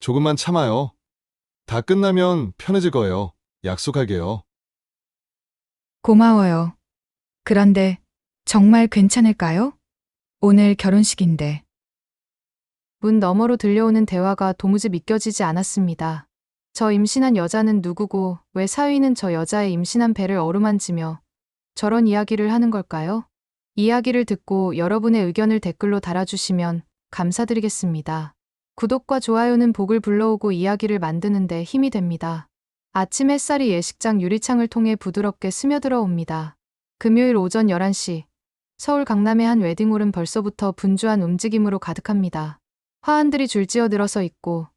조금만 참아요. 다 끝나면 편해질 거예요. 약속할게요. 고마워요. 그런데 정말 괜찮을까요? 오늘 결혼식인데. 문 너머로 들려오는 대화가 도무지 믿겨지지 않았습니다. 저 임신한 여자는 누구고 왜 사위는 저 여자의 임신한 배를 어루만지며 저런 이야기를 하는 걸까요? 이야기를 듣고 여러분의 의견을 댓글로 달아주시면 감사드리겠습니다. 구독과 좋아요는 복을 불러오고 이야기를 만드는데 힘이 됩니다. 아침 햇살이 예식장 유리창을 통해 부드럽게 스며들어 옵니다. 금요일 오전 11시, 서울 강남의 한 웨딩홀은 벌써부터 분주한 움직임으로 가득합니다. 화환들이 줄지어 늘어서 있고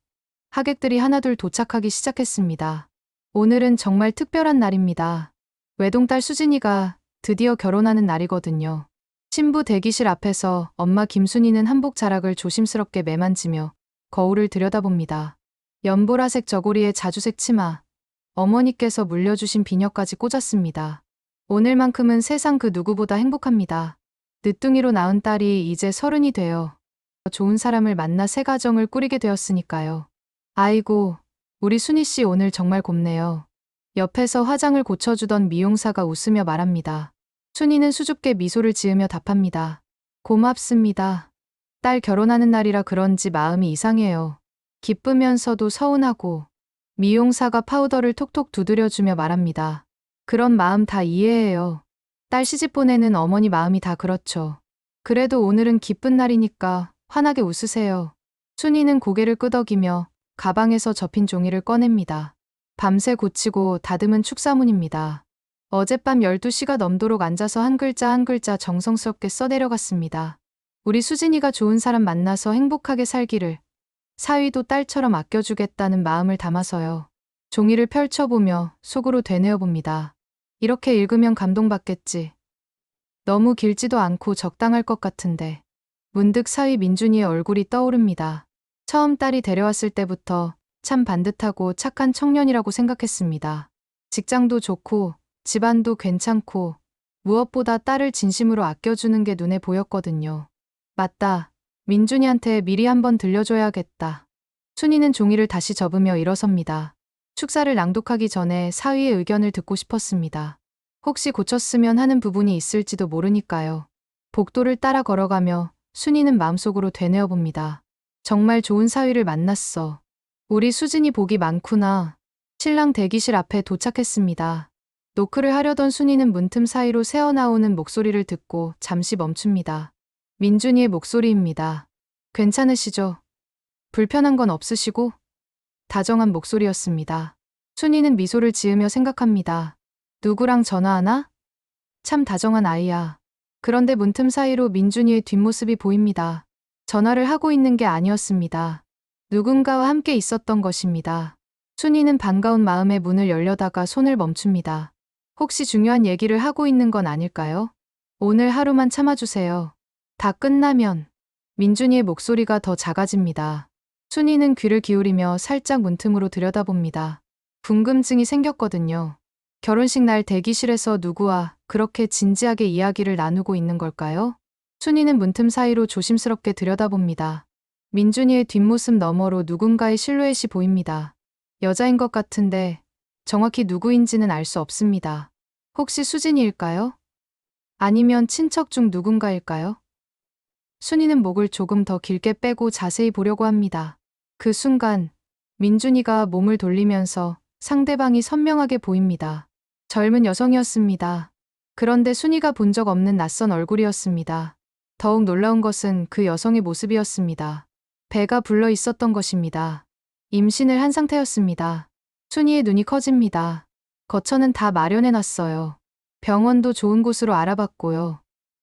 하객들이 하나둘 도착하기 시작했습니다. 오늘은 정말 특별한 날입니다. 외동딸 수진이가 드디어 결혼하는 날이거든요. 신부 대기실 앞에서 엄마 김순이는 한복 자락을 조심스럽게 매만지며 거울을 들여다봅니다. 연보라색 저고리에 자주색 치마, 어머니께서 물려주신 비녀까지 꽂았습니다. 오늘만큼은 세상 그 누구보다 행복합니다. 늦둥이로 낳은 딸이 이제 30이 되어 좋은 사람을 만나 새 가정을 꾸리게 되었으니까요. 아이고, 우리 순이 씨 오늘 정말 곱네요. 옆에서 화장을 고쳐주던 미용사가 웃으며 말합니다. 순이는 수줍게 미소를 지으며 답합니다. 고맙습니다. 딸 결혼하는 날이라 그런지 마음이 이상해요. 기쁘면서도 서운하고 미용사가 파우더를 톡톡 두드려주며 말합니다. 그런 마음 다 이해해요. 딸 시집 보내는 어머니 마음이 다 그렇죠. 그래도 오늘은 기쁜 날이니까 환하게 웃으세요. 순이는 고개를 끄덕이며 가방에서 접힌 종이를 꺼냅니다. 밤새 고치고 다듬은 축사문입니다. 어젯밤 12시가 넘도록 앉아서 한 글자 한 글자 정성스럽게 써내려갔습니다. 우리 수진이가 좋은 사람 만나서 행복하게 살기를, 사위도 딸처럼 아껴주겠다는 마음을 담아서요. 종이를 펼쳐보며 속으로 되뇌어봅니다. 이렇게 읽으면 감동받겠지. 너무 길지도 않고 적당할 것 같은데. 문득 사위 민준이의 얼굴이 떠오릅니다. 처음 딸이 데려왔을 때부터 참 반듯하고 착한 청년이라고 생각했습니다. 직장도 좋고 집안도 괜찮고 무엇보다 딸을 진심으로 아껴주는 게 눈에 보였거든요. 맞다. 민준이한테 미리 한번 들려줘야겠다. 순이는 종이를 다시 접으며 일어섭니다. 축사를 낭독하기 전에 사위의 의견을 듣고 싶었습니다. 혹시 고쳤으면 하는 부분이 있을지도 모르니까요. 복도를 따라 걸어가며 순이는 마음속으로 되뇌어봅니다. 정말 좋은 사위를 만났어. 우리 수진이 복이 많구나. 신랑 대기실 앞에 도착했습니다. 노크를 하려던 순이는 문틈 사이로 새어나오는 목소리를 듣고 잠시 멈춥니다. 민준이의 목소리입니다. 괜찮으시죠? 불편한 건 없으시고? 다정한 목소리였습니다. 순이는 미소를 지으며 생각합니다. 누구랑 전화하나? 참 다정한 아이야. 그런데 문틈 사이로 민준이의 뒷모습이 보입니다. 전화를 하고 있는 게 아니었습니다. 누군가와 함께 있었던 것입니다. 순이는 반가운 마음에 문을 열려다가 손을 멈춥니다. 혹시 중요한 얘기를 하고 있는 건 아닐까요? 오늘 하루만 참아주세요. 다 끝나면. 민준이의 목소리가 더 작아집니다. 순이는 귀를 기울이며 살짝 문틈으로 들여다봅니다. 궁금증이 생겼거든요. 결혼식 날 대기실에서 누구와 그렇게 진지하게 이야기를 나누고 있는 걸까요? 순이는 문틈 사이로 조심스럽게 들여다봅니다. 민준이의 뒷모습 너머로 누군가의 실루엣이 보입니다. 여자인 것 같은데 정확히 누구인지는 알 수 없습니다. 혹시 수진이일까요? 아니면 친척 중 누군가일까요? 순이는 목을 조금 더 길게 빼고 자세히 보려고 합니다. 그 순간 민준이가 몸을 돌리면서 상대방이 선명하게 보입니다. 젊은 여성이었습니다. 그런데 순이가 본 적 없는 낯선 얼굴이었습니다. 더욱 놀라운 것은 그 여성의 모습이었습니다. 배가 불러 있었던 것입니다. 임신을 한 상태였습니다. 순이의 눈이 커집니다. 거처는 다 마련해놨어요. 병원도 좋은 곳으로 알아봤고요.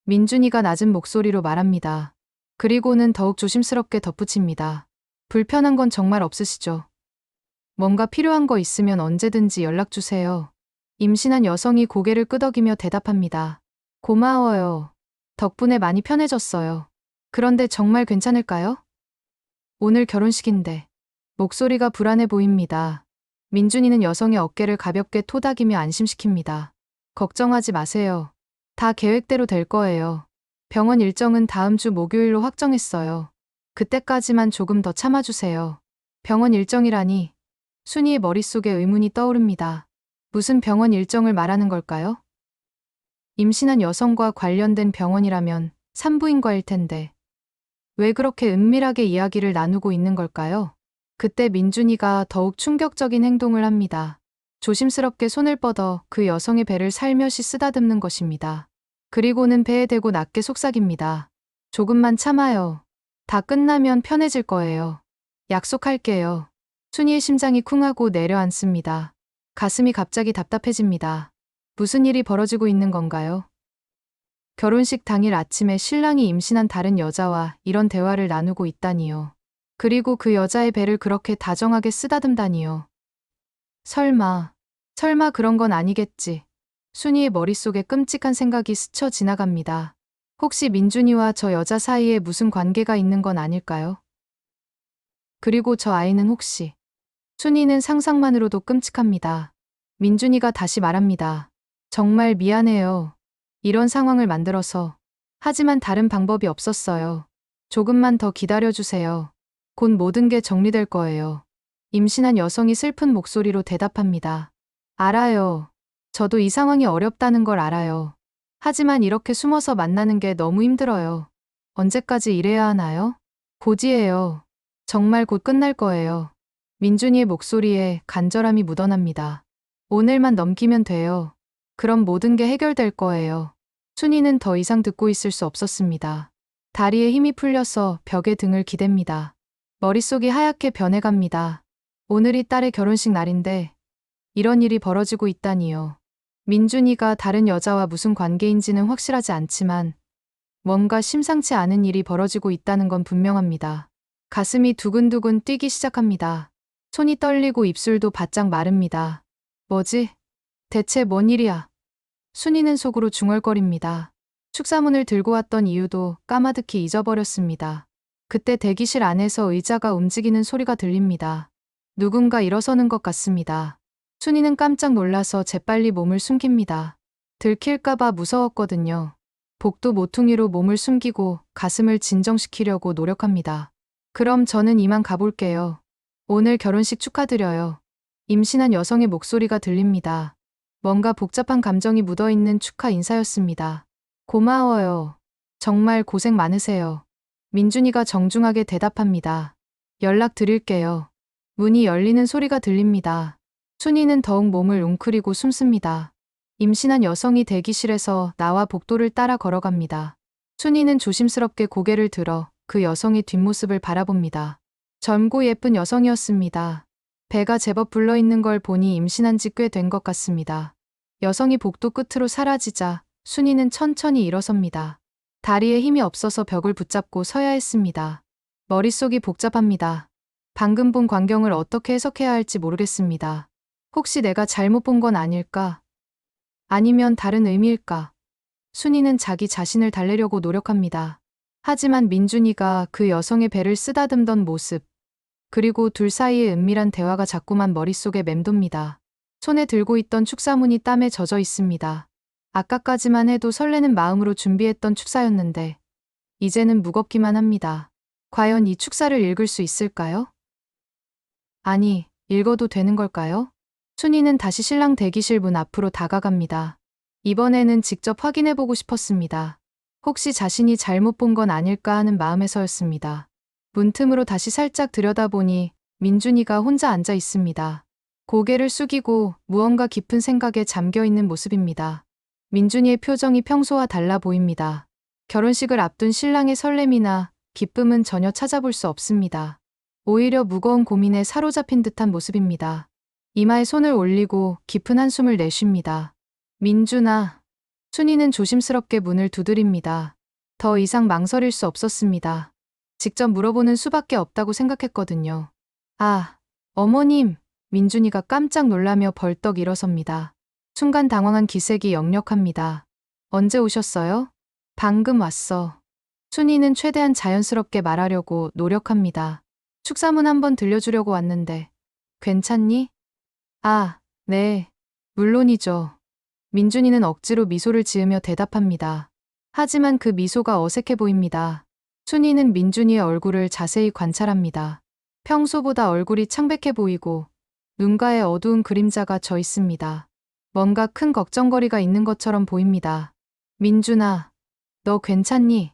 민준이가 낮은 목소리로 말합니다. 그리고는 더욱 조심스럽게 덧붙입니다. 불편한 건 정말 없으시죠? 뭔가 필요한 거 있으면 언제든지 연락주세요. 임신한 여성이 고개를 끄덕이며 대답합니다. 고마워요. 덕분에 많이 편해졌어요. 그런데 정말 괜찮을까요? 오늘 결혼식인데. 목소리가 불안해 보입니다. 민준이는 여성의 어깨를 가볍게 토닥이며 안심시킵니다. 걱정하지 마세요. 다 계획대로 될 거예요. 병원 일정은 다음 주 목요일로 확정했어요. 그때까지만 조금 더 참아주세요. 병원 일정이라니. 순이의 머릿속에 의문이 떠오릅니다. 무슨 병원 일정을 말하는 걸까요? 임신한 여성과 관련된 병원이라면 산부인과일 텐데. 왜 그렇게 은밀하게 이야기를 나누고 있는 걸까요? 그때 민준이가 더욱 충격적인 행동을 합니다. 조심스럽게 손을 뻗어 그 여성의 배를 살며시 쓰다듬는 것입니다. 그리고는 배에 대고 낮게 속삭입니다. 조금만 참아요. 다 끝나면 편해질 거예요. 약속할게요. 순이의 심장이 쿵하고 내려앉습니다. 가슴이 갑자기 답답해집니다. 무슨 일이 벌어지고 있는 건가요? 결혼식 당일 아침에 신랑이 임신한 다른 여자와 이런 대화를 나누고 있다니요. 그리고 그 여자의 배를 그렇게 다정하게 쓰다듬다니요. 설마 그런 건 아니겠지. 순이의 머릿속에 끔찍한 생각이 스쳐 지나갑니다. 혹시 민준이와 저 여자 사이에 무슨 관계가 있는 건 아닐까요? 그리고 저 아이는 혹시. 순이는 상상만으로도 끔찍합니다. 민준이가 다시 말합니다. 정말 미안해요. 이런 상황을 만들어서. 하지만 다른 방법이 없었어요. 조금만 더 기다려주세요. 곧 모든 게 정리될 거예요. 임신한 여성이 슬픈 목소리로 대답합니다. 알아요. 저도 이 상황이 어렵다는 걸 알아요. 하지만 이렇게 숨어서 만나는 게 너무 힘들어요. 언제까지 이래야 하나요? 고지해요. 정말 곧 끝날 거예요. 민준이의 목소리에 간절함이 묻어납니다. 오늘만 넘기면 돼요. 그럼 모든 게 해결될 거예요. 순이는 더 이상 듣고 있을 수 없었습니다. 다리에 힘이 풀려서 벽에 등을 기댑니다. 머릿속이 하얗게 변해갑니다. 오늘이 딸의 결혼식 날인데 이런 일이 벌어지고 있다니요. 민준이가 다른 여자와 무슨 관계인지는 확실하지 않지만 뭔가 심상치 않은 일이 벌어지고 있다는 건 분명합니다. 가슴이 두근두근 뛰기 시작합니다. 손이 떨리고 입술도 바짝 마릅니다. 뭐지? 대체 뭔 일이야? 순이는 속으로 중얼거립니다. 축사문을 들고 왔던 이유도 까마득히 잊어버렸습니다. 그때 대기실 안에서 의자가 움직이는 소리가 들립니다. 누군가 일어서는 것 같습니다. 순이는 깜짝 놀라서 재빨리 몸을 숨깁니다. 들킬까봐 무서웠거든요. 복도 모퉁이로 몸을 숨기고 가슴을 진정시키려고 노력합니다. 그럼 저는 이만 가볼게요. 오늘 결혼식 축하드려요. 임신한 여성의 목소리가 들립니다. 뭔가 복잡한 감정이 묻어있는 축하 인사였습니다. 고마워요. 정말 고생 많으세요. 민준이가 정중하게 대답합니다. 연락 드릴게요. 문이 열리는 소리가 들립니다. 순이는 더욱 몸을 웅크리고 숨습니다. 임신한 여성이 대기실에서 나와 복도를 따라 걸어갑니다. 순이는 조심스럽게 고개를 들어 그 여성의 뒷모습을 바라봅니다. 젊고 예쁜 여성이었습니다. 배가 제법 불러있는 걸 보니 임신한 지 꽤 된 것 같습니다. 여성이 복도 끝으로 사라지자 순이는 천천히 일어섭니다. 다리에 힘이 없어서 벽을 붙잡고 서야 했습니다. 머릿속이 복잡합니다. 방금 본 광경을 어떻게 해석해야 할지 모르겠습니다. 혹시 내가 잘못 본 건 아닐까? 아니면 다른 의미일까? 순이는 자기 자신을 달래려고 노력합니다. 하지만 민준이가 그 여성의 배를 쓰다듬던 모습, 그리고 둘 사이의 은밀한 대화가 자꾸만 머릿속에 맴돕니다. 손에 들고 있던 축사문이 땀에 젖어 있습니다. 아까까지만 해도 설레는 마음으로 준비했던 축사였는데 이제는 무겁기만 합니다. 과연 이 축사를 읽을 수 있을까요? 아니, 읽어도 되는 걸까요? 순이는 다시 신랑 대기실 문 앞으로 다가갑니다. 이번에는 직접 확인해보고 싶었습니다. 혹시 자신이 잘못 본 건 아닐까 하는 마음에서였습니다. 문틈으로 다시 살짝 들여다보니 민준이가 혼자 앉아 있습니다. 고개를 숙이고 무언가 깊은 생각에 잠겨 있는 모습입니다. 민준이의 표정이 평소와 달라 보입니다. 결혼식을 앞둔 신랑의 설렘이나 기쁨은 전혀 찾아볼 수 없습니다. 오히려 무거운 고민에 사로잡힌 듯한 모습입니다. 이마에 손을 올리고 깊은 한숨을 내쉽니다. 민준아. 순이는 조심스럽게 문을 두드립니다. 더 이상 망설일 수 없었습니다. 직접 물어보는 수밖에 없다고 생각했거든요. 아, 어머님. 민준이가 깜짝 놀라며 벌떡 일어섭니다. 순간 당황한 기색이 역력합니다. 언제 오셨어요? 방금 왔어. 순이는 최대한 자연스럽게 말하려고 노력합니다. 축사문 한번 들려주려고 왔는데. 괜찮니? 아, 네. 물론이죠. 민준이는 억지로 미소를 지으며 대답합니다. 하지만 그 미소가 어색해 보입니다. 순이는 민준이의 얼굴을 자세히 관찰합니다. 평소보다 얼굴이 창백해 보이고 눈가에 어두운 그림자가 져 있습니다. 뭔가 큰 걱정거리가 있는 것처럼 보입니다. 민준아, 너 괜찮니?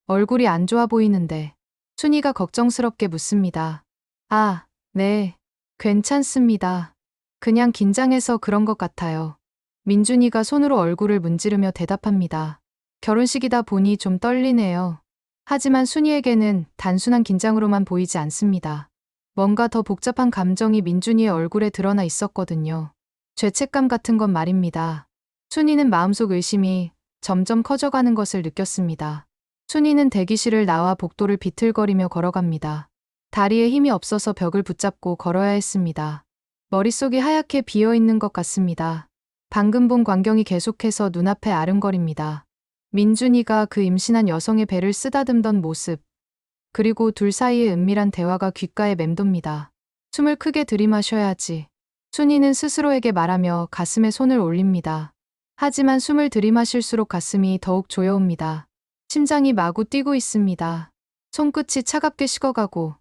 얼굴이 안 좋아 보이는데. 순이가 걱정스럽게 묻습니다. 아, 네, 괜찮습니다. 그냥 긴장해서 그런 것 같아요. 민준이가 손으로 얼굴을 문지르며 대답합니다. 결혼식이다 보니 좀 떨리네요. 하지만 순이에게는 단순한 긴장으로만 보이지 않습니다. 뭔가 더 복잡한 감정이 민준이의 얼굴에 드러나 있었거든요. 죄책감 같은 건 말입니다. 순이는 마음속 의심이 점점 커져가는 것을 느꼈습니다. 순이는 대기실을 나와 복도를 비틀거리며 걸어갑니다. 다리에 힘이 없어서 벽을 붙잡고 걸어야 했습니다. 머릿속이 하얗게 비어있는 것 같습니다. 방금 본 광경이 계속해서 눈앞에 아른거립니다. 민준이가 그 임신한 여성의 배를 쓰다듬던 모습, 그리고 둘 사이의 은밀한 대화가 귓가에 맴돕니다. 숨을 크게 들이마셔야지. 순이는 스스로에게 말하며 가슴에 손을 올립니다. 하지만 숨을 들이마실수록 가슴이 더욱 조여옵니다. 심장이 마구 뛰고 있습니다. 손끝이 차갑게 식어가고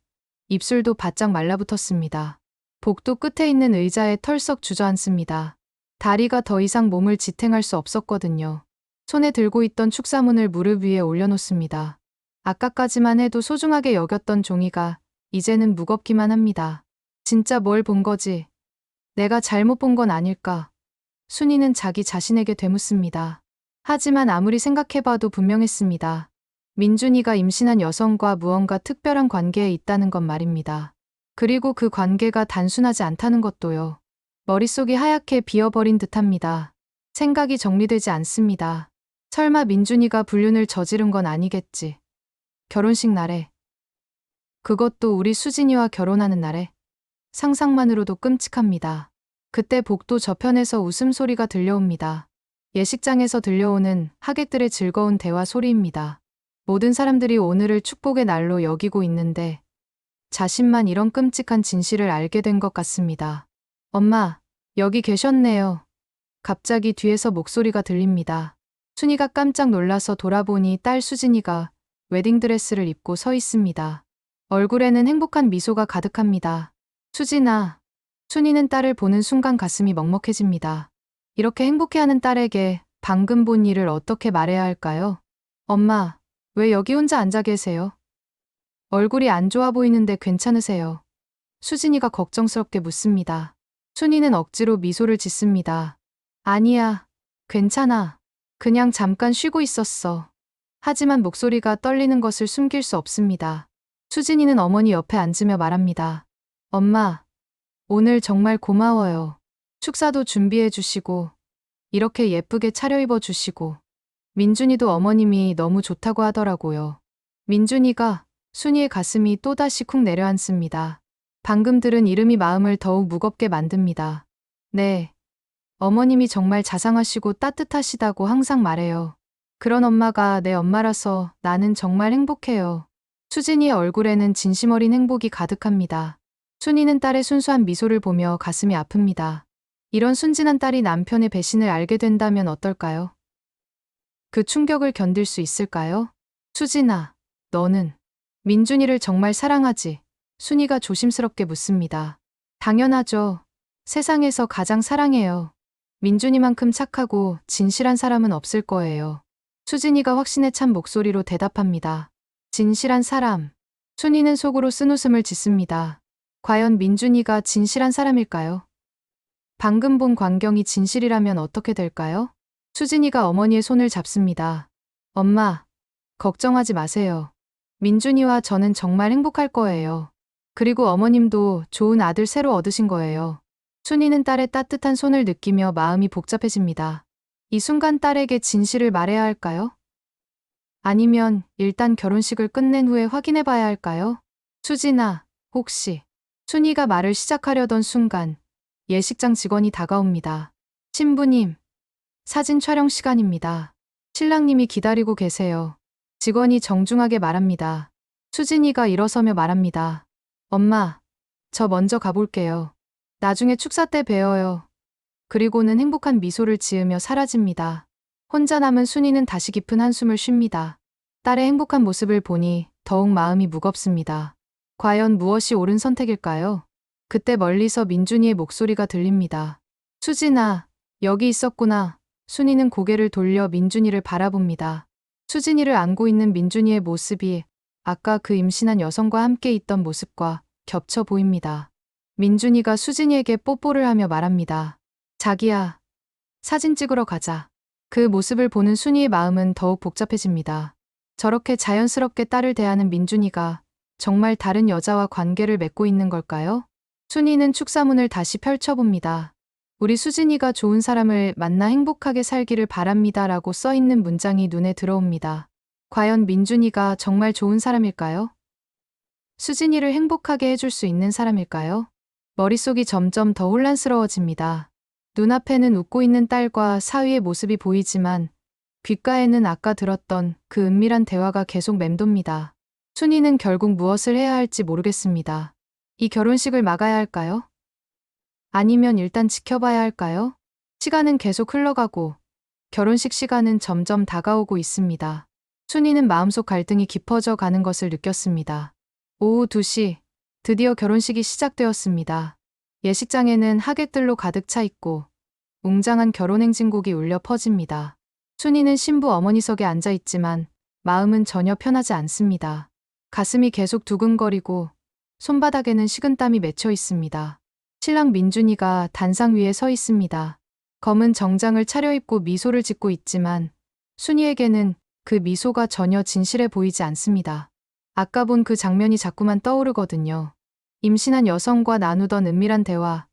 입술도 바짝 말라붙었습니다. 복도 끝에 있는 의자에 털썩 주저앉습니다. 다리가 더 이상 몸을 지탱할 수 없었거든요. 손에 들고 있던 축사문을 무릎 위에 올려놓습니다. 아까까지만 해도 소중하게 여겼던 종이가 이제는 무겁기만 합니다. 진짜 뭘 본 거지? 내가 잘못 본 건 아닐까? 순이는 자기 자신에게 되묻습니다. 하지만 아무리 생각해봐도 분명했습니다. 민준이가 임신한 여성과 무언가 특별한 관계에 있다는 것 말입니다. 그리고 그 관계가 단순하지 않다는 것도요. 머릿속이 하얗게 비어버린 듯합니다. 생각이 정리되지 않습니다. 설마 민준이가 불륜을 저지른 건 아니겠지. 결혼식 날에. 그것도 우리 수진이와 결혼하는 날에. 상상만으로도 끔찍합니다. 그때 복도 저편에서 웃음소리가 들려옵니다. 예식장에서 들려오는 하객들의 즐거운 대화 소리입니다. 모든 사람들이 오늘을 축복의 날로 여기고 있는데 자신만 이런 끔찍한 진실을 알게 된 것 같습니다. 엄마, 여기 계셨네요. 갑자기 뒤에서 목소리가 들립니다. 순이가 깜짝 놀라서 돌아보니 딸 수진이가 웨딩드레스를 입고 서 있습니다. 얼굴에는 행복한 미소가 가득합니다. 수진아, 순이는 딸을 보는 순간 가슴이 먹먹해집니다. 이렇게 행복해하는 딸에게 방금 본 일을 어떻게 말해야 할까요? 엄마, 왜 여기 혼자 앉아 계세요? 얼굴이 안 좋아 보이는데 괜찮으세요? 수진이가 걱정스럽게 묻습니다. 순이는 억지로 미소를 짓습니다. 아니야, 괜찮아. 그냥 잠깐 쉬고 있었어. 하지만 목소리가 떨리는 것을 숨길 수 없습니다. 수진이는 어머니 옆에 앉으며 말합니다. 엄마, 오늘 정말 고마워요. 축사도 준비해 주시고, 이렇게 예쁘게 차려입어 주시고, 민준이도 어머님이 너무 좋다고 하더라고요. 민준이가 순이의 가슴이 또다시 쿵 내려앉습니다. 방금 들은 이름이 마음을 더욱 무겁게 만듭니다. 네, 어머님이 정말 자상하시고 따뜻하시다고 항상 말해요. 그런 엄마가 내 엄마라서 나는 정말 행복해요. 수진이의 얼굴에는 진심 어린 행복이 가득합니다. 순이는 딸의 순수한 미소를 보며 가슴이 아픕니다. 이런 순진한 딸이 남편의 배신을 알게 된다면 어떨까요? 그 충격을 견딜 수 있을까요? 수진아, 너는 민준이를 정말 사랑하지? 순이가 조심스럽게 묻습니다. 당연하죠. 세상에서 가장 사랑해요. 민준이만큼 착하고 진실한 사람은 없을 거예요. 수진이가 확신에 찬 목소리로 대답합니다. 진실한 사람. 순이는 속으로 쓴웃음을 짓습니다. 과연 민준이가 진실한 사람일까요? 방금 본 광경이 진실이라면 어떻게 될까요? 수진이가 어머니의 손을 잡습니다. 엄마, 걱정하지 마세요. 민준이와 저는 정말 행복할 거예요. 그리고 어머님도 좋은 아들 새로 얻으신 거예요. 순이는 딸의 따뜻한 손을 느끼며 마음이 복잡해집니다. 이 순간 딸에게 진실을 말해야 할까요? 아니면 일단 결혼식을 끝낸 후에 확인해 봐야 할까요? 수진아, 혹시. 순이가 말을 시작하려던 순간 예식장 직원이 다가옵니다. 신부님, 사진 촬영 시간입니다. 신랑님이 기다리고 계세요. 직원이 정중하게 말합니다. 수진이가 일어서며 말합니다. 엄마, 저 먼저 가볼게요. 나중에 축사 때 봬요. 그리고는 행복한 미소를 지으며 사라집니다. 혼자 남은 순이는 다시 깊은 한숨을 쉽니다. 딸의 행복한 모습을 보니 더욱 마음이 무겁습니다. 과연 무엇이 옳은 선택일까요? 그때 멀리서 민준이의 목소리가 들립니다. 수진아, 여기 있었구나. 순이는 고개를 돌려 민준이를 바라봅니다. 수진이를 안고 있는 민준이의 모습이 아까 그 임신한 여성과 함께 있던 모습과 겹쳐 보입니다. 민준이가 수진이에게 뽀뽀를 하며 말합니다. 자기야, 사진 찍으러 가자. 그 모습을 보는 순이의 마음은 더욱 복잡해집니다. 저렇게 자연스럽게 딸을 대하는 민준이가 정말 다른 여자와 관계를 맺고 있는 걸까요? 순이는 축사문을 다시 펼쳐봅니다. 우리 수진이가 좋은 사람을 만나 행복하게 살기를 바랍니다 라고 써있는 문장이 눈에 들어옵니다. 과연 민준이가 정말 좋은 사람일까요? 수진이를 행복하게 해줄 수 있는 사람일까요? 머릿속이 점점 더 혼란스러워집니다. 눈앞에는 웃고 있는 딸과 사위의 모습이 보이지만 귓가에는 아까 들었던 그 은밀한 대화가 계속 맴돕니다. 순이는 결국 무엇을 해야 할지 모르겠습니다. 이 결혼식을 막아야 할까요? 아니면 일단 지켜봐야 할까요? 시간은 계속 흘러가고 결혼식 시간은 점점 다가오고 있습니다. 순이는 마음속 갈등이 깊어져 가는 것을 느꼈습니다. 오후 2시, 드디어 결혼식이 시작되었습니다. 예식장에는 하객들로 가득 차 있고 웅장한 결혼행진곡이 울려 퍼집니다. 순이는 신부 어머니석에 앉아 있지만 마음은 전혀 편하지 않습니다. 가슴이 계속 두근거리고 손바닥에는 식은땀이 맺혀 있습니다. 신랑 민준이가 단상 위에 서 있습니다. 검은 정장을 차려입고 미소를 짓고 있지만 순이에게는 그 미소가 전혀 진실해 보이지 않습니다. 아까 본 그 장면이 자꾸만 떠오르거든요. 임신한 여성과 나누던 은밀한 대화,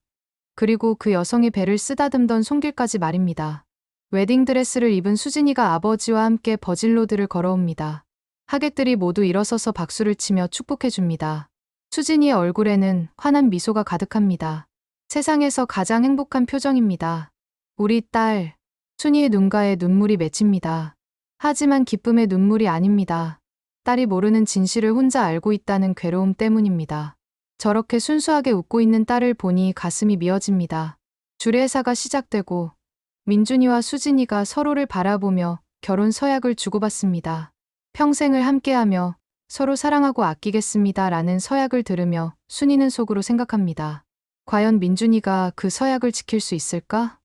그리고 그 여성의 배를 쓰다듬던 손길까지 말입니다. 웨딩드레스를 입은 수진이가 아버지와 함께 버질로드를 걸어옵니다. 하객들이 모두 일어서서 박수를 치며 축복해줍니다. 수진이의 얼굴에는 환한 미소가 가득합니다. 세상에서 가장 행복한 표정입니다. 우리 딸, 순이의 눈가에 눈물이 맺힙니다. 하지만 기쁨의 눈물이 아닙니다. 딸이 모르는 진실을 혼자 알고 있다는 괴로움 때문입니다. 저렇게 순수하게 웃고 있는 딸을 보니 가슴이 미어집니다. 주례사가 시작되고 민준이와 수진이가 서로를 바라보며 결혼 서약을 주고받습니다. 평생을 함께하며 서로 사랑하고 아끼겠습니다 라는 서약을 들으며 순이는 속으로 생각합니다. 과연 민준이가 그 서약을 지킬 수 있을까?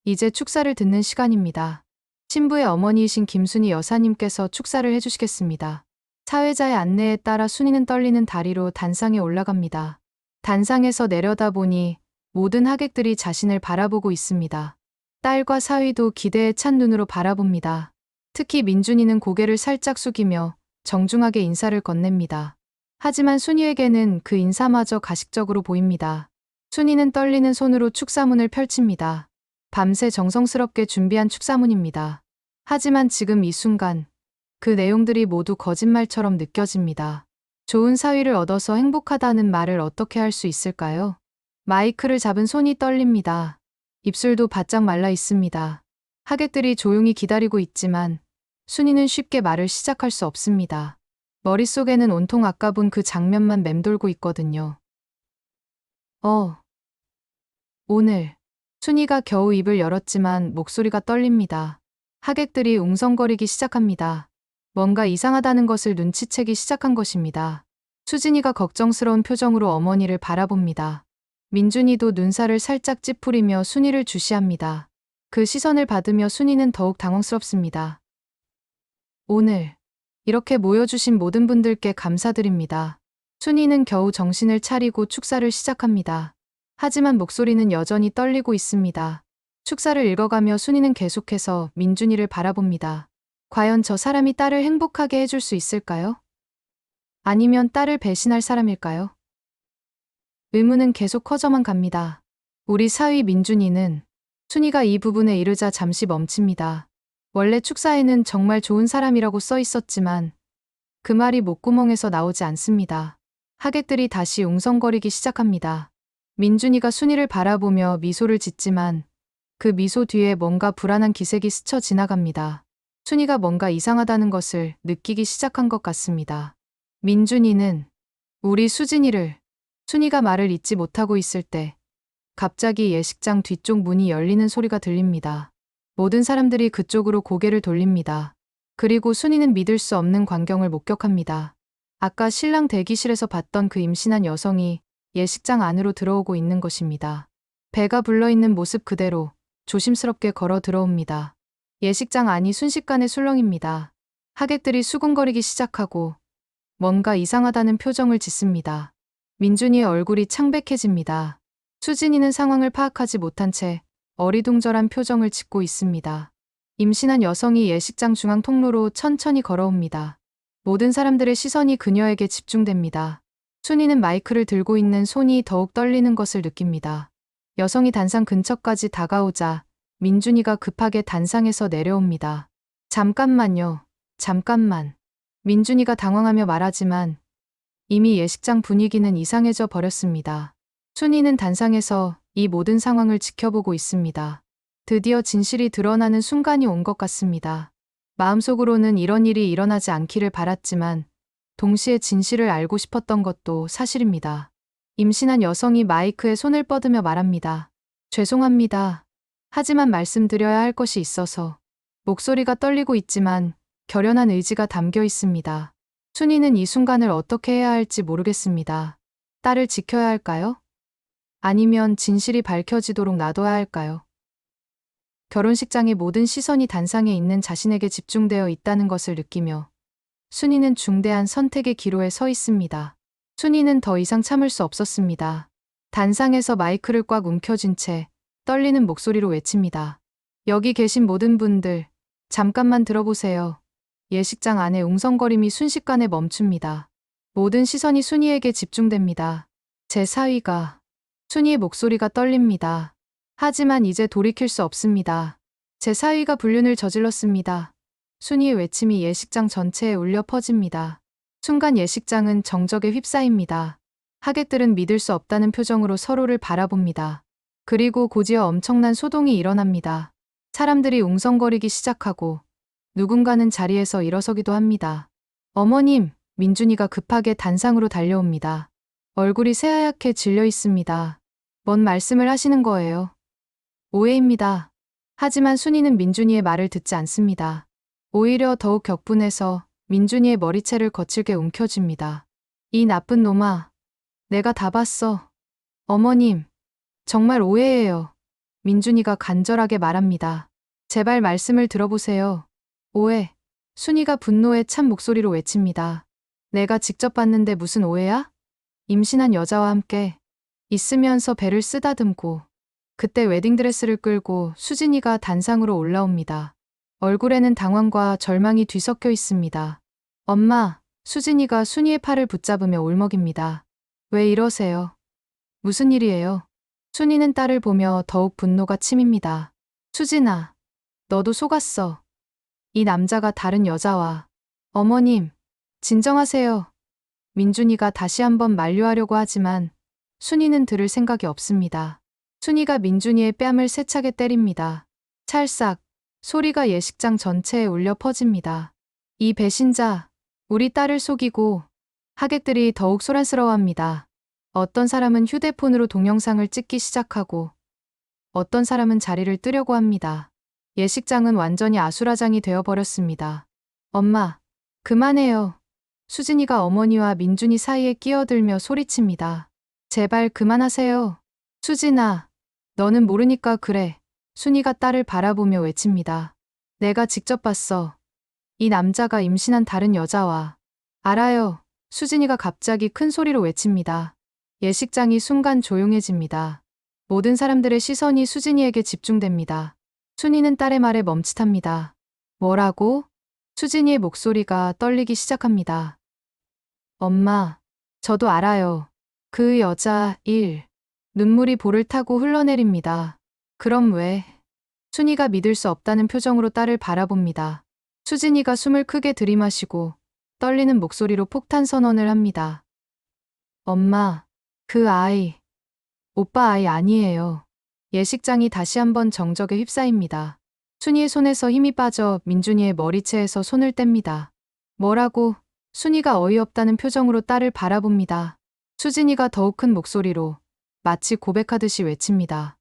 이제 축사를 듣는 시간입니다. 신부의 어머니이신 김순이 여사님께서 축사를 해주시겠습니다. 사회자의 안내에 따라 순이는 떨리는 다리로 단상에 올라갑니다. 단상에서 내려다보니 모든 하객들이 자신을 바라보고 있습니다. 딸과 사위도 기대에 찬 눈으로 바라봅니다. 특히 민준이는 고개를 살짝 숙이며 정중하게 인사를 건넵니다. 하지만 순이에게는 그 인사마저 가식적으로 보입니다. 순이는 떨리는 손으로 축사문을 펼칩니다. 밤새 정성스럽게 준비한 축사문입니다. 하지만 지금 이 순간 그 내용들이 모두 거짓말처럼 느껴집니다. 좋은 사위를 얻어서 행복하다는 말을 어떻게 할 수 있을까요? 마이크를 잡은 손이 떨립니다. 입술도 바짝 말라 있습니다. 하객들이 조용히 기다리고 있지만 순이는 쉽게 말을 시작할 수 없습니다. 머릿속에는 온통 아까 본 그 장면만 맴돌고 있거든요. 오늘. 순이가 겨우 입을 열었지만 목소리가 떨립니다. 하객들이 웅성거리기 시작합니다. 뭔가 이상하다는 것을 눈치채기 시작한 것입니다. 수진이가 걱정스러운 표정으로 어머니를 바라봅니다. 민준이도 눈살을 살짝 찌푸리며 순이를 주시합니다. 그 시선을 받으며 순이는 더욱 당황스럽습니다. 오늘 이렇게 모여주신 모든 분들께 감사드립니다. 순이는 겨우 정신을 차리고 축사를 시작합니다. 하지만 목소리는 여전히 떨리고 있습니다. 축사를 읽어가며 순이는 계속해서 민준이를 바라봅니다. 과연 저 사람이 딸을 행복하게 해줄 수 있을까요? 아니면 딸을 배신할 사람일까요? 의문은 계속 커져만 갑니다. 우리 사위 민준이는 순이가 이 부분에 이르자 잠시 멈춥니다. 원래 축사에는 정말 좋은 사람이라고 써 있었지만 그 말이 목구멍에서 나오지 않습니다. 하객들이 다시 웅성거리기 시작합니다. 민준이가 순이를 바라보며 미소를 짓지만 그 미소 뒤에 뭔가 불안한 기색이 스쳐 지나갑니다. 순이가 뭔가 이상하다는 것을 느끼기 시작한 것 같습니다. 민준이는 우리 수진이를 순이가 말을 잇지 못하고 있을 때 갑자기 예식장 뒤쪽 문이 열리는 소리가 들립니다. 모든 사람들이 그쪽으로 고개를 돌립니다. 그리고 순이는 믿을 수 없는 광경을 목격합니다. 아까 신랑 대기실에서 봤던 그 임신한 여성이 예식장 안으로 들어오고 있는 것입니다. 배가 불러있는 모습 그대로 조심스럽게 걸어 들어옵니다. 예식장 안이 순식간에 술렁입니다. 하객들이 수군거리기 시작하고 뭔가 이상하다는 표정을 짓습니다. 민준이의 얼굴이 창백해집니다. 수진이는 상황을 파악하지 못한 채 어리둥절한 표정을 짓고 있습니다. 임신한 여성이 예식장 중앙 통로로 천천히 걸어옵니다. 모든 사람들의 시선이 그녀에게 집중됩니다. 순이는 마이크를 들고 있는 손이 더욱 떨리는 것을 느낍니다. 여성이 단상 근처까지 다가오자 민준이가 급하게 단상에서 내려옵니다. 잠깐만요. 잠깐만. 민준이가 당황하며 말하지만 이미 예식장 분위기는 이상해져 버렸습니다. 순이는 단상에서 이 모든 상황을 지켜보고 있습니다. 드디어 진실이 드러나는 순간이 온 것 같습니다. 마음속으로는 이런 일이 일어나지 않기를 바랐지만 동시에 진실을 알고 싶었던 것도 사실입니다. 임신한 여성이 마이크에 손을 뻗으며 말합니다. 죄송합니다. 하지만 말씀드려야 할 것이 있어서. 목소리가 떨리고 있지만 결연한 의지가 담겨 있습니다. 순이는 이 순간을 어떻게 해야 할지 모르겠습니다. 딸을 지켜야 할까요? 아니면 진실이 밝혀지도록 놔둬야 할까요? 결혼식장의 모든 시선이 단상에 있는 자신에게 집중되어 있다는 것을 느끼며 순이는 중대한 선택의 기로에 서 있습니다. 순이는 더 이상 참을 수 없었습니다. 단상에서 마이크를 꽉 움켜쥔 채 떨리는 목소리로 외칩니다. 여기 계신 모든 분들, 잠깐만 들어보세요. 예식장 안에 웅성거림이 순식간에 멈춥니다. 모든 시선이 순이에게 집중됩니다. 제 사위가, 순이의 목소리가 떨립니다. 하지만 이제 돌이킬 수 없습니다. 제 사위가 불륜을 저질렀습니다. 순이의 외침이 예식장 전체에 울려 퍼집니다. 순간 예식장은 정적에 휩싸입니다. 하객들은 믿을 수 없다는 표정으로 서로를 바라봅니다. 그리고 곧이어 엄청난 소동이 일어납니다. 사람들이 웅성거리기 시작하고 누군가는 자리에서 일어서기도 합니다. 어머님, 민준이가 급하게 단상으로 달려옵니다. 얼굴이 새하얗게 질려 있습니다. 뭔 말씀을 하시는 거예요? 오해입니다. 하지만 순이는 민준이의 말을 듣지 않습니다. 오히려 더욱 격분해서 민준이의 머리채를 거칠게 움켜쥡니다. 이 나쁜 놈아. 내가 다 봤어. 어머님, 정말 오해예요. 민준이가 간절하게 말합니다. 제발 말씀을 들어보세요. 오해. 순이가 분노에 찬 목소리로 외칩니다. 내가 직접 봤는데 무슨 오해야? 임신한 여자와 함께 있으면서 배를 쓰다듬고 그때 웨딩드레스를 끌고 수진이가 단상으로 올라옵니다. 얼굴에는 당황과 절망이 뒤섞여 있습니다. 엄마, 수진이가 순이의 팔을 붙잡으며 울먹입니다. 왜 이러세요? 무슨 일이에요? 순이는 딸을 보며 더욱 분노가 치밉니다. 수진아, 너도 속았어. 이 남자가 다른 여자와. 어머님, 진정하세요. 민준이가 다시 한번 만류하려고 하지만 순이는 들을 생각이 없습니다. 순이가 민준이의 뺨을 세차게 때립니다. 찰싹, 소리가 예식장 전체에 울려 퍼집니다. 이 배신자, 우리 딸을 속이고. 하객들이 더욱 소란스러워합니다. 어떤 사람은 휴대폰으로 동영상을 찍기 시작하고 어떤 사람은 자리를 뜨려고 합니다. 예식장은 완전히 아수라장이 되어버렸습니다. 엄마, 그만해요. 수진이가 어머니와 민준이 사이에 끼어들며 소리칩니다. 제발 그만하세요. 수진아, 너는 모르니까 그래. 순이가 딸을 바라보며 외칩니다. 내가 직접 봤어. 이 남자가 임신한 다른 여자와. 알아요. 수진이가 갑자기 큰 소리로 외칩니다. 예식장이 순간 조용해집니다. 모든 사람들의 시선이 수진이에게 집중됩니다. 순이는 딸의 말에 멈칫합니다. 뭐라고? 수진이의 목소리가 떨리기 시작합니다. 엄마, 저도 알아요. 그 여자, 눈물이 볼을 타고 흘러내립니다. 그럼 왜? 순이가 믿을 수 없다는 표정으로 딸을 바라봅니다. 수진이가 숨을 크게 들이마시고 떨리는 목소리로 폭탄 선언을 합니다. 엄마, 그 아이, 오빠 아이 아니에요. 예식장이 다시 한번 정적에 휩싸입니다. 순이의 손에서 힘이 빠져 민준이의 머리채에서 손을 뗍니다. 뭐라고? 순이가 어이없다는 표정으로 딸을 바라봅니다. 수진이가 더욱 큰 목소리로 마치 고백하듯이 외칩니다.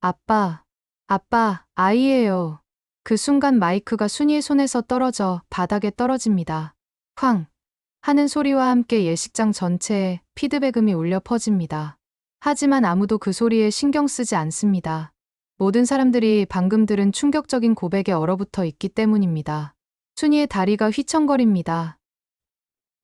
아빠, 아빠, 아이예요. 그 순간 마이크가 순이의 손에서 떨어져 바닥에 떨어집니다. 쾅! 하는 소리와 함께 예식장 전체에 피드백음이 울려 퍼집니다. 하지만 아무도 그 소리에 신경 쓰지 않습니다. 모든 사람들이 방금 들은 충격적인 고백에 얼어붙어 있기 때문입니다. 순이의 다리가 휘청거립니다.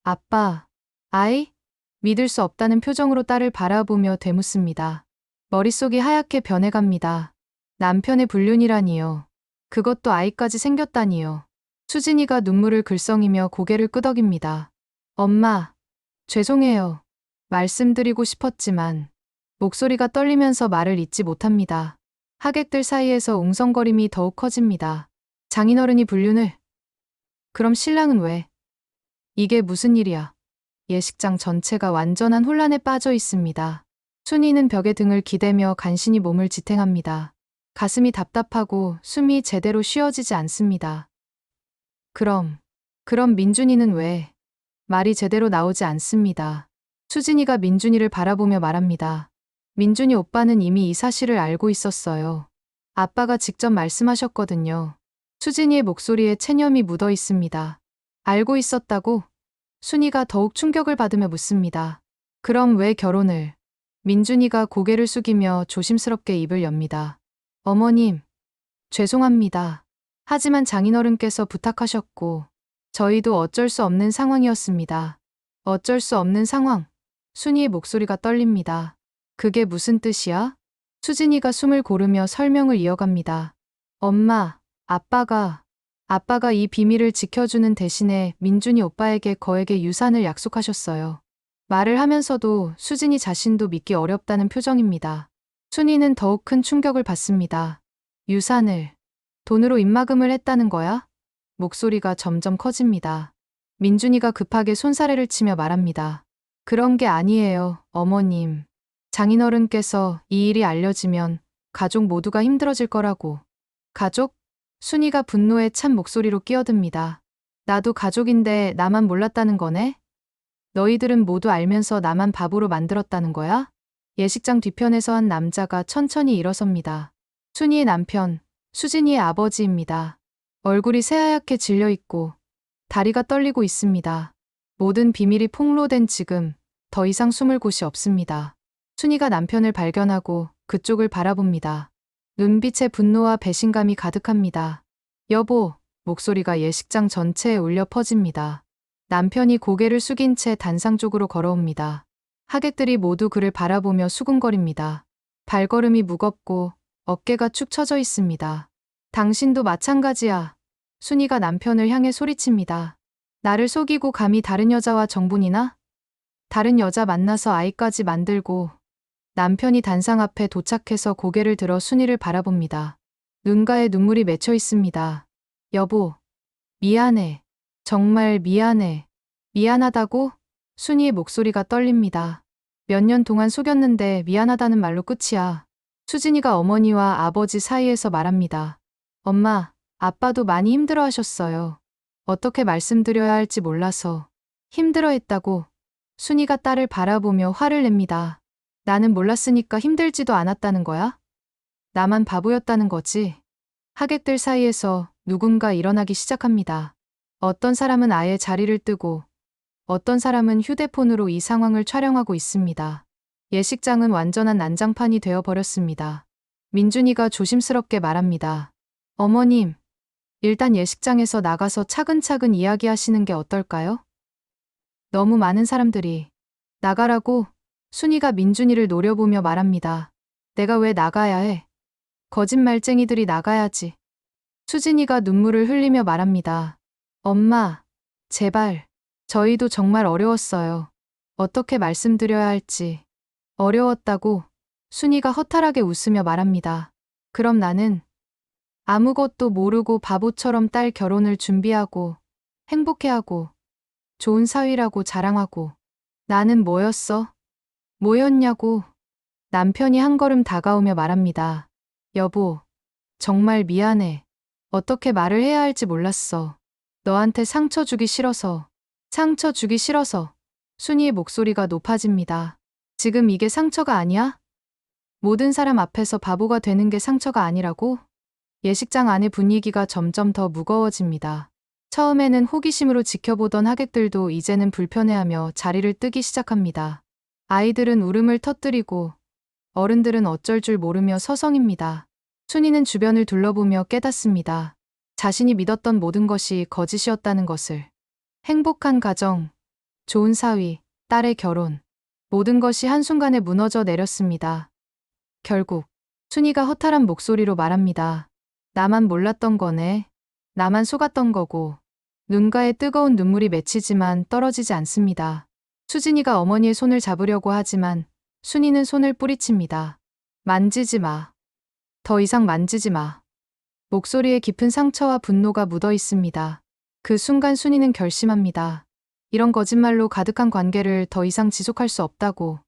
아빠, 아이? 믿을 수 없다는 표정으로 딸을 바라보며 되묻습니다. 머릿속이 하얗게 변해갑니다. 남편의 불륜이라니요. 그것도 아이까지 생겼다니요. 수진이가 눈물을 글썽이며 고개를 끄덕입니다. 엄마, 죄송해요. 말씀드리고 싶었지만 목소리가 떨리면서 말을 잇지 못합니다. 하객들 사이에서 웅성거림이 더욱 커집니다. 장인어른이 불륜을? 그럼 신랑은 왜? 이게 무슨 일이야? 예식장 전체가 완전한 혼란에 빠져 있습니다. 순이는 벽에 등을 기대며 간신히 몸을 지탱합니다. 가슴이 답답하고 숨이 제대로 쉬어지지 않습니다. 그럼 민준이는 왜? 말이 제대로 나오지 않습니다. 수진이가 민준이를 바라보며 말합니다. 민준이 오빠는 이미 이 사실을 알고 있었어요. 아빠가 직접 말씀하셨거든요. 수진이의 목소리에 체념이 묻어 있습니다. 알고 있었다고? 순이가 더욱 충격을 받으며 묻습니다. 그럼 왜 결혼을? 민준이가 고개를 숙이며 조심스럽게 입을 엽니다. 어머님, 죄송합니다. 하지만 장인어른께서 부탁하셨고 저희도 어쩔 수 없는 상황이었습니다. 어쩔 수 없는 상황. 순이의 목소리가 떨립니다. 그게 무슨 뜻이야? 수진이가 숨을 고르며 설명을 이어갑니다. 엄마, 아빠가 이 비밀을 지켜주는 대신에 민준이 오빠에게 거액의 유산을 약속하셨어요. 말을 하면서도 수진이 자신도 믿기 어렵다는 표정입니다. 순이는 더욱 큰 충격을 받습니다. 유산을 돈으로 입막음을 했다는 거야? 목소리가 점점 커집니다. 민준이가 급하게 손사래를 치며 말합니다. 그런 게 아니에요, 어머님. 장인어른께서 이 일이 알려지면 가족 모두가 힘들어질 거라고. 가족? 순이가 분노에 찬 목소리로 끼어듭니다. 나도 가족인데 나만 몰랐다는 거네? 너희들은 모두 알면서 나만 바보로 만들었다는 거야? 예식장 뒤편에서 한 남자가 천천히 일어섭니다. 순이의 남편, 수진이의 아버지입니다. 얼굴이 새하얗게 질려 있고 다리가 떨리고 있습니다. 모든 비밀이 폭로된 지금 더 이상 숨을 곳이 없습니다. 순이가 남편을 발견하고 그쪽을 바라봅니다. 눈빛에 분노와 배신감이 가득합니다. 여보, 목소리가 예식장 전체에 울려 퍼집니다. 남편이 고개를 숙인 채 단상 쪽으로 걸어옵니다. 하객들이 모두 그를 바라보며 수군거립니다. 발걸음이 무겁고 어깨가 축 처져 있습니다. 당신도 마찬가지야. 순이가 남편을 향해 소리칩니다. 나를 속이고 감히 다른 여자와 정분이나? 다른 여자 만나서 아이까지 만들고. 남편이 단상 앞에 도착해서 고개를 들어 순이를 바라봅니다. 눈가에 눈물이 맺혀 있습니다. 여보, 미안해. 정말 미안해. 미안하다고? 순이의 목소리가 떨립니다. 몇 년 동안 속였는데 미안하다는 말로 끝이야. 수진이가 어머니와 아버지 사이에서 말합니다. 엄마, 아빠도 많이 힘들어하셨어요. 어떻게 말씀드려야 할지 몰라서. 힘들어했다고. 순이가 딸을 바라보며 화를 냅니다. 나는 몰랐으니까 힘들지도 않았다는 거야? 나만 바보였다는 거지. 하객들 사이에서 누군가 일어나기 시작합니다. 어떤 사람은 아예 자리를 뜨고 어떤 사람은 휴대폰으로 이 상황을 촬영하고 있습니다. 예식장은 완전한 난장판이 되어버렸습니다. 민준이가 조심스럽게 말합니다. 어머님, 일단 예식장에서 나가서 차근차근 이야기하시는 게 어떨까요? 너무 많은 사람들이. 나가라고? 순이가 민준이를 노려보며 말합니다. 내가 왜 나가야 해? 거짓말쟁이들이 나가야지. 수진이가 눈물을 흘리며 말합니다. 엄마, 제발. 저희도 정말 어려웠어요. 어떻게 말씀드려야 할지. 어려웠다고. 순이가 허탈하게 웃으며 말합니다. 그럼 나는 아무것도 모르고 바보처럼 딸 결혼을 준비하고 행복해하고 좋은 사위라고 자랑하고. 나는 뭐였어? 뭐였냐고. 남편이 한 걸음 다가오며 말합니다. 여보, 정말 미안해. 어떻게 말을 해야 할지 몰랐어. 너한테 상처 주기 싫어서. 상처 주기 싫어서. 순이의 목소리가 높아집니다. 지금 이게 상처가 아니야? 모든 사람 앞에서 바보가 되는 게 상처가 아니라고? 예식장 안의 분위기가 점점 더 무거워집니다. 처음에는 호기심으로 지켜보던 하객들도 이제는 불편해하며 자리를 뜨기 시작합니다. 아이들은 울음을 터뜨리고 어른들은 어쩔 줄 모르며 서성입니다. 순이는 주변을 둘러보며 깨닫습니다. 자신이 믿었던 모든 것이 거짓이었다는 것을. 행복한 가정, 좋은 사위, 딸의 결혼, 모든 것이 한순간에 무너져 내렸습니다. 결국 순이가 허탈한 목소리로 말합니다. 나만 몰랐던 거네. 나만 속았던 거고. 눈가에 뜨거운 눈물이 맺히지만 떨어지지 않습니다. 수진이가 어머니의 손을 잡으려고 하지만 순이는 손을 뿌리칩니다. 만지지 마. 더 이상 만지지 마. 목소리에 깊은 상처와 분노가 묻어 있습니다. 그 순간 순이는 결심합니다. 이런 거짓말로 가득한 관계를 더 이상 지속할 수 없다고.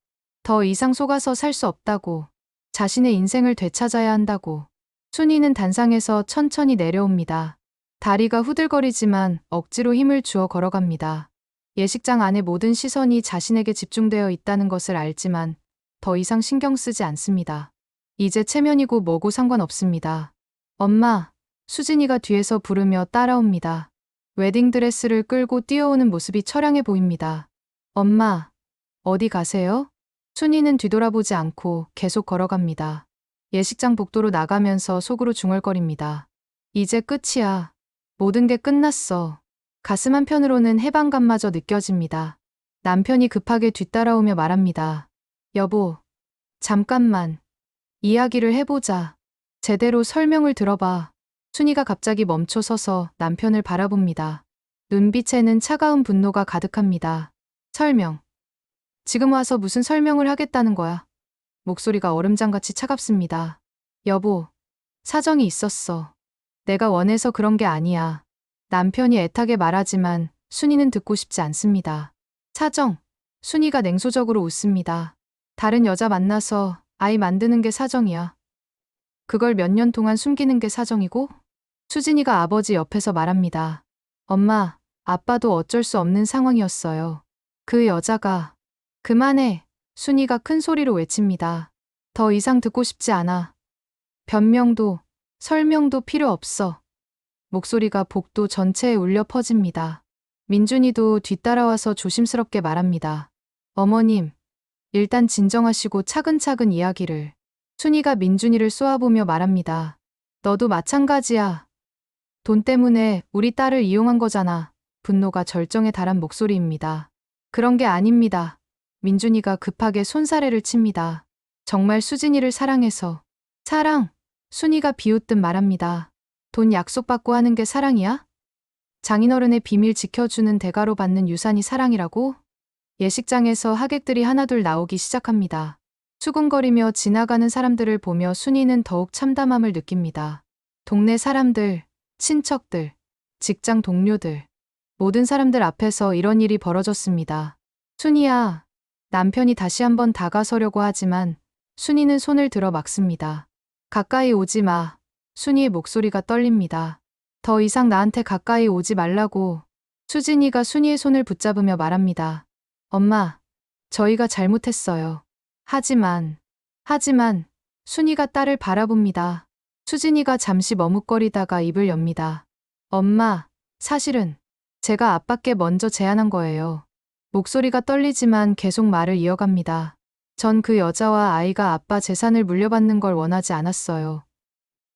더 이상 속아서 살 수 없다고. 자신의 인생을 되찾아야 한다고. 순이는 단상에서 천천히 내려옵니다. 다리가 후들거리지만 억지로 힘을 주어 걸어갑니다. 예식장 안의 모든 시선이 자신에게 집중되어 있다는 것을 알지만 더 이상 신경 쓰지 않습니다. 이제 체면이고 뭐고 상관없습니다. 엄마, 수진이가 뒤에서 부르며 따라옵니다. 웨딩드레스를 끌고 뛰어오는 모습이 처량해 보입니다. 엄마, 어디 가세요? 순이는 뒤돌아보지 않고 계속 걸어갑니다. 예식장 복도로 나가면서 속으로 중얼거립니다. 이제 끝이야. 모든 게 끝났어. 가슴 한편으로는 해방감마저 느껴집니다. 남편이 급하게 뒤따라오며 말합니다. 여보, 잠깐만. 이야기를 해보자. 제대로 설명을 들어봐. 순이가 갑자기 멈춰 서서 남편을 바라봅니다. 눈빛에는 차가운 분노가 가득합니다. 설명. 지금 와서 무슨 설명을 하겠다는 거야? 목소리가 얼음장같이 차갑습니다. 여보, 사정이 있었어. 내가 원해서 그런 게 아니야. 남편이 애타게 말하지만 순이는 듣고 싶지 않습니다. 사정. 순이가 냉소적으로 웃습니다. 다른 여자 만나서 아이 만드는 게 사정이야. 그걸 몇 년 동안 숨기는 게 사정이고? 수진이가 아버지 옆에서 말합니다. 엄마, 아빠도 어쩔 수 없는 상황이었어요. 그 여자가. 그만해. 순이가 큰 소리로 외칩니다. 더 이상 듣고 싶지 않아. 변명도, 설명도 필요 없어. 목소리가 복도 전체에 울려 퍼집니다. 민준이도 뒤따라와서 조심스럽게 말합니다. 어머님, 일단 진정하시고 차근차근 이야기를. 순이가 민준이를 쏘아보며 말합니다. 너도 마찬가지야. 돈 때문에 우리 딸을 이용한 거잖아. 분노가 절정에 달한 목소리입니다. 그런 게 아닙니다. 민준이가 급하게 손사래를 칩니다. 정말 수진이를 사랑해서. 사랑. 순이가 비웃듯 말합니다. 돈 약속받고 하는 게 사랑이야? 장인어른의 비밀 지켜주는 대가로 받는 유산이 사랑이라고? 예식장에서 하객들이 하나둘 나오기 시작합니다. 수군거리며 지나가는 사람들을 보며 순이는 더욱 참담함을 느낍니다. 동네 사람들, 친척들, 직장 동료들, 모든 사람들 앞에서 이런 일이 벌어졌습니다. 순이야. 남편이 다시 한번 다가서려고 하지만 순이는 손을 들어 막습니다. 가까이 오지 마. 순이의 목소리가 떨립니다. 더 이상 나한테 가까이 오지 말라고. 수진이가 순이의 손을 붙잡으며 말합니다. 엄마, 저희가 잘못했어요. 하지만 순이가 딸을 바라봅니다. 수진이가 잠시 머뭇거리다가 입을 엽니다. 엄마, 사실은 제가 아빠께 먼저 제안한 거예요. 목소리가 떨리지만 계속 말을 이어갑니다. 전 그 여자와 아이가 아빠 재산을 물려받는 걸 원하지 않았어요.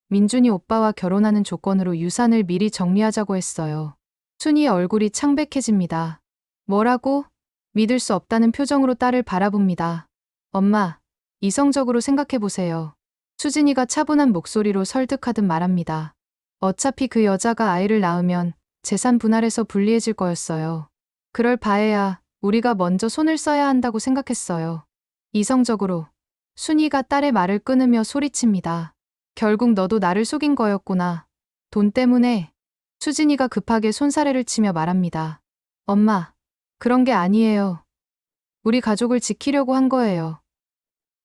민준이 오빠와 결혼하는 조건으로 유산을 미리 정리하자고 했어요. 순이의 얼굴이 창백해집니다. 뭐라고? 믿을 수 없다는 표정으로 딸을 바라봅니다. 엄마, 이성적으로 생각해보세요. 수진이가 차분한 목소리로 설득하듯 말합니다. 어차피 그 여자가 아이를 낳으면 재산 분할에서 불리해질 거였어요. 그럴 바에야 우리가 먼저 손을 써야 한다고 생각했어요. 이성적으로. 순이가 딸의 말을 끊으며 소리칩니다. 결국 너도 나를 속인 거였구나. 돈 때문에. 수진이가 급하게 손사래를 치며 말합니다. 엄마, 그런 게 아니에요. 우리 가족을 지키려고 한 거예요.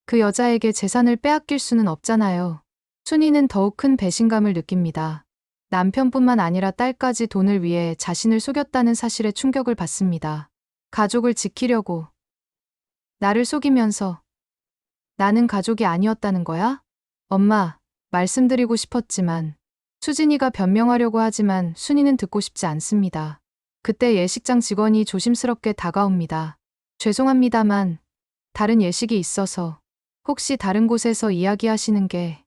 그 여자에게 재산을 빼앗길 수는 없잖아요. 순이는 더욱 큰 배신감을 느낍니다. 남편뿐만 아니라 딸까지 돈을 위해 자신을 속였다는 사실에 충격을 받습니다. 가족을 지키려고. 나를 속이면서. 나는 가족이 아니었다는 거야? 엄마, 말씀드리고 싶었지만. 수진이가 변명하려고 하지만 순이는 듣고 싶지 않습니다. 그때 예식장 직원이 조심스럽게 다가옵니다. 죄송합니다만 다른 예식이 있어서 혹시 다른 곳에서 이야기하시는 게.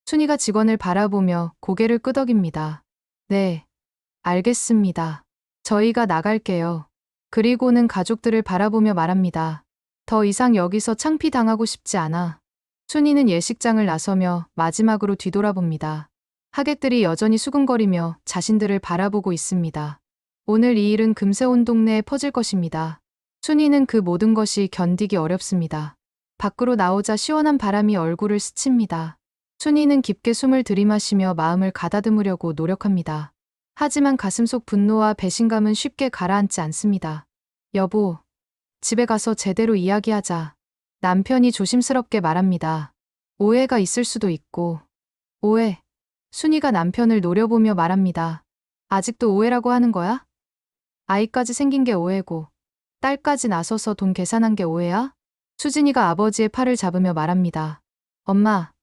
순이가 직원을 바라보며 고개를 끄덕입니다. 네, 알겠습니다. 저희가 나갈게요. 그리고는 가족들을 바라보며 말합니다. 더 이상 여기서 창피당하고 싶지 않아. 순이는 예식장을 나서며 마지막으로 뒤돌아봅니다. 하객들이 여전히 수근거리며 자신들을 바라보고 있습니다. 오늘 이 일은 금세 온 동네에 퍼질 것입니다. 순이는 그 모든 것이 견디기 어렵습니다. 밖으로 나오자 시원한 바람이 얼굴을 스칩니다. 순이는 깊게 숨을 들이마시며 마음을 가다듬으려고 노력합니다. 하지만 가슴속 분노와 배신감은 쉽게 가라앉지 않습니다. 여보, 집에 가서 제대로 이야기하자. 남편이 조심스럽게 말합니다. 오해가 있을 수도 있고. 오해. 순이가 남편을 노려보며 말합니다. 아직도 오해라고 하는 거야? 아이까지 생긴 게 오해고, 딸까지 나서서 돈 계산한 게 오해야? 수진이가 아버지의 팔을 잡으며 말합니다. 엄마,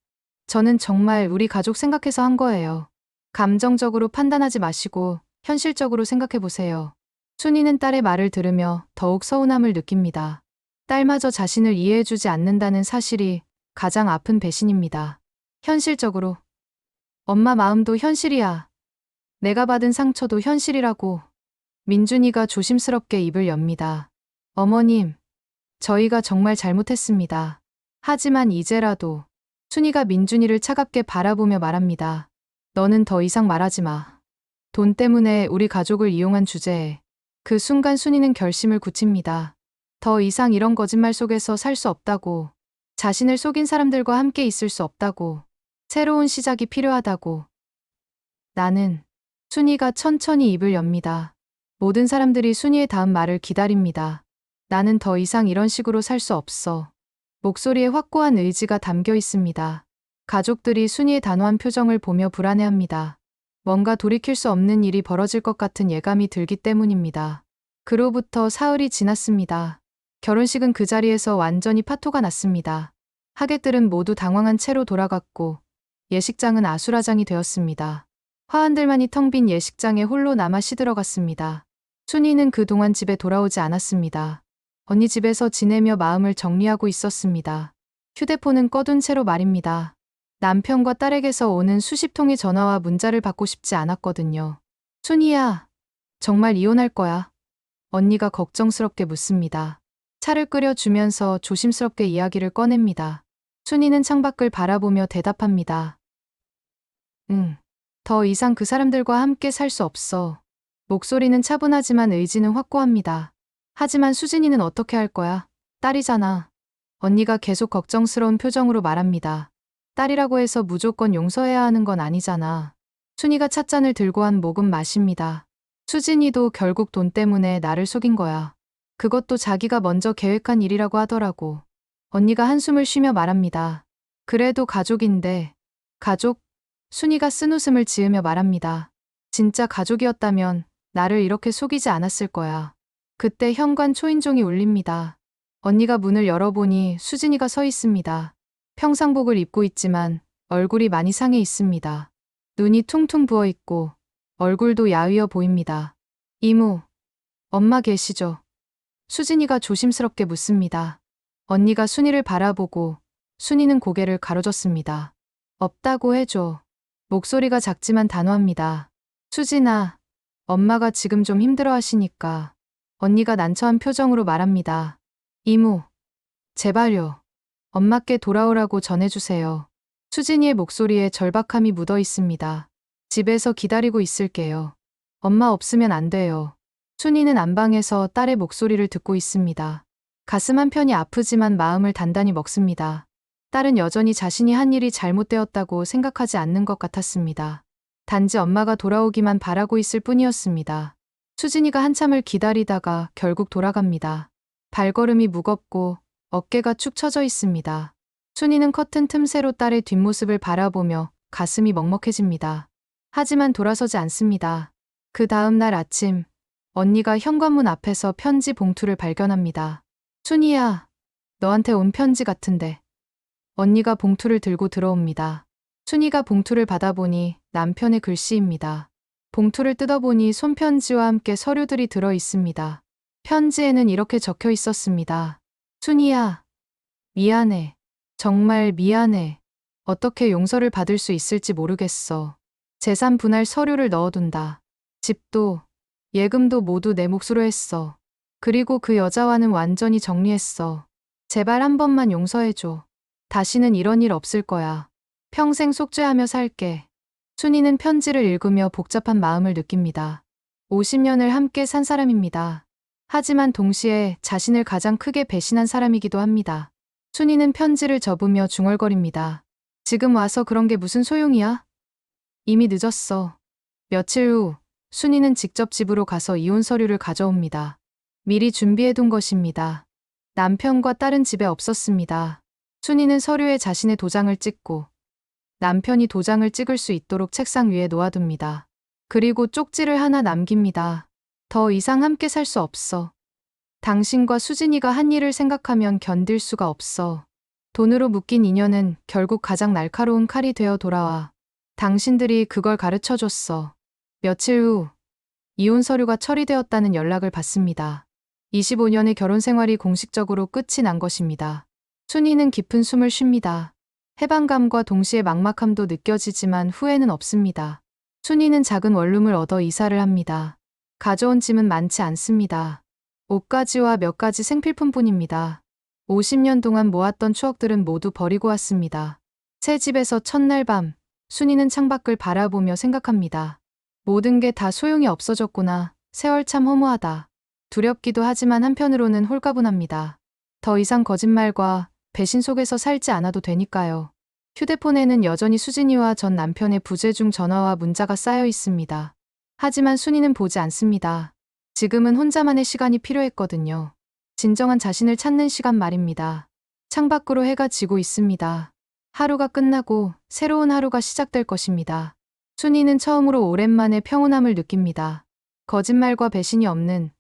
저는 정말 우리 가족 생각해서 한 거예요. 감정적으로 판단하지 마시고 현실적으로 생각해 보세요. 순이는 딸의 말을 들으며 더욱 서운함을 느낍니다. 딸마저 자신을 이해해주지 않는다는 사실이 가장 아픈 배신입니다. 현실적으로. 엄마 마음도 현실이야. 내가 받은 상처도 현실이라고. 민준이가 조심스럽게 입을 엽니다. 어머님, 저희가 정말 잘못했습니다. 하지만 이제라도. 순이가 민준이를 차갑게 바라보며 말합니다. 너는 더 이상 말하지 마. 돈 때문에 우리 가족을 이용한 주제에. 그 순간 순이는 결심을 굳힙니다. 더 이상 이런 거짓말 속에서 살 수 없다고. 자신을 속인 사람들과 함께 있을 수 없다고. 새로운 시작이 필요하다고. 나는. 순이가 천천히 입을 엽니다. 모든 사람들이 순이의 다음 말을 기다립니다. 나는 더 이상 이런 식으로 살 수 없어. 목소리에 확고한 의지가 담겨 있습니다. 가족들이 순이의 단호한 표정을 보며 불안해합니다. 뭔가 돌이킬 수 없는 일이 벌어질 것 같은 예감이 들기 때문입니다. 그로부터 사흘이 지났습니다. 결혼식은 그 자리에서 완전히 파토가 났습니다. 하객들은 모두 당황한 채로 돌아갔고 예식장은 아수라장이 되었습니다. 화환들만이 텅 빈 예식장에 홀로 남아 시들어갔습니다. 순이는 그동안 집에 돌아오지 않았습니다. 언니 집에서 지내며 마음을 정리하고 있었습니다. 휴대폰은 꺼둔 채로 말입니다. 남편과 딸에게서 오는 수십 통의 전화와 문자를 받고 싶지 않았거든요. 순이야, 정말 이혼할 거야? 언니가 걱정스럽게 묻습니다. 차를 끓여주면서 조심스럽게 이야기를 꺼냅니다. 순이는 창밖을 바라보며 대답합니다. 응, 더 이상 그 사람들과 함께 살 수 없어. 목소리는 차분하지만 의지는 확고합니다. 하지만 수진이는 어떻게 할 거야? 딸이잖아. 언니가 계속 걱정스러운 표정으로 말합니다. 딸이라고 해서 무조건 용서해야 하는 건 아니잖아. 순이가 찻잔을 들고 한 모금 마십니다. 수진이도 결국 돈 때문에 나를 속인 거야. 그것도 자기가 먼저 계획한 일이라고 하더라고. 언니가 한숨을 쉬며 말합니다. 그래도 가족인데. 가족? 순이가 쓴웃음을 지으며 말합니다. 진짜 가족이었다면 나를 이렇게 속이지 않았을 거야. 그때 현관 초인종이 울립니다. 언니가 문을 열어보니 수진이가 서 있습니다. 평상복을 입고 있지만 얼굴이 많이 상해 있습니다. 눈이 퉁퉁 부어 있고 얼굴도 야위어 보입니다. 이모, 엄마 계시죠? 수진이가 조심스럽게 묻습니다. 언니가 순이를 바라보고 순이는 고개를 가로젓습니다. 없다고 해줘. 목소리가 작지만 단호합니다. 수진아, 엄마가 지금 좀 힘들어 하시니까. 언니가 난처한 표정으로 말합니다. 이모, 제발요. 엄마께 돌아오라고 전해주세요. 수진이의 목소리에 절박함이 묻어 있습니다. 집에서 기다리고 있을게요. 엄마 없으면 안 돼요. 순이는 안방에서 딸의 목소리를 듣고 있습니다. 가슴 한편이 아프지만 마음을 단단히 먹습니다. 딸은 여전히 자신이 한 일이 잘못되었다고 생각하지 않는 것 같았습니다. 단지 엄마가 돌아오기만 바라고 있을 뿐이었습니다. 수진이가 한참을 기다리다가 결국 돌아갑니다. 발걸음이 무겁고 어깨가 축 처져 있습니다. 순이는 커튼 틈새로 딸의 뒷모습을 바라보며 가슴이 먹먹해집니다. 하지만 돌아서지 않습니다. 그 다음 날 아침, 언니가 현관문 앞에서 편지 봉투를 발견합니다. 순이야, 너한테 온 편지 같은데. 언니가 봉투를 들고 들어옵니다. 순이가 봉투를 받아보니 남편의 글씨입니다. 봉투를 뜯어보니 손편지와 함께 서류들이 들어 있습니다. 편지에는 이렇게 적혀 있었습니다. 순이야, 미안해. 정말 미안해. 어떻게 용서를 받을 수 있을지 모르겠어. 재산 분할 서류를 넣어둔다. 집도, 예금도 모두 내 몫으로 했어. 그리고 그 여자와는 완전히 정리했어. 제발 한 번만 용서해줘. 다시는 이런 일 없을 거야. 평생 속죄하며 살게. 순이는 편지를 읽으며 복잡한 마음을 느낍니다. 50년을 함께 산 사람입니다. 하지만 동시에 자신을 가장 크게 배신한 사람이기도 합니다. 순이는 편지를 접으며 중얼거립니다. 지금 와서 그런 게 무슨 소용이야? 이미 늦었어. 며칠 후 순이는 직접 집으로 가서 이혼 서류를 가져옵니다. 미리 준비해둔 것입니다. 남편과 딸은 집에 없었습니다. 순이는 서류에 자신의 도장을 찍고 남편이 도장을 찍을 수 있도록 책상 위에 놓아둡니다. 그리고 쪽지를 하나 남깁니다. 더 이상 함께 살 수 없어. 당신과 수진이가 한 일을 생각하면 견딜 수가 없어. 돈으로 묶인 인연은 결국 가장 날카로운 칼이 되어 돌아와. 당신들이 그걸 가르쳐줬어. 며칠 후 이혼 서류가 처리되었다는 연락을 받습니다. 25년의 결혼 생활이 공식적으로 끝이 난 것입니다. 순이는 깊은 숨을 쉽니다. 해방감과 동시에 막막함도 느껴지지만 후회는 없습니다. 순이는 작은 원룸을 얻어 이사를 합니다. 가져온 짐은 많지 않습니다. 옷가지와 몇 가지 생필품뿐입니다. 50년 동안 모았던 추억들은 모두 버리고 왔습니다. 새 집에서 첫날 밤, 순이는 창밖을 바라보며 생각합니다. 모든 게 다 소용이 없어졌구나. 세월 참 허무하다. 두렵기도 하지만 한편으로는 홀가분합니다. 더 이상 거짓말과 배신 속에서 살지 않아도 되니까요. 휴대폰에는 여전히 수진이와 전 남편의 부재중 전화와 문자가 쌓여 있습니다. 하지만 순이는 보지 않습니다. 지금은 혼자만의 시간이 필요했거든요. 진정한 자신을 찾는 시간 말입니다. 창밖으로 해가 지고 있습니다. 하루가 끝나고 새로운 하루가 시작될 것입니다. 순이는 처음으로 오랜만에 평온함을 느낍니다. 거짓말과 배신이 없는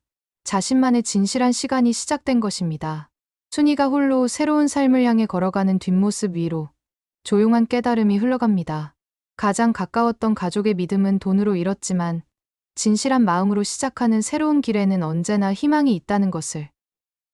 자신만의 진실한 시간이 시작된 것입니다. 순이가 홀로 새로운 삶을 향해 걸어가는 뒷모습 위로 조용한 깨달음이 흘러갑니다. 가장 가까웠던 가족의 믿음은 돈으로 잃었지만 진실한 마음으로 시작하는 새로운 길에는 언제나 희망이 있다는 것을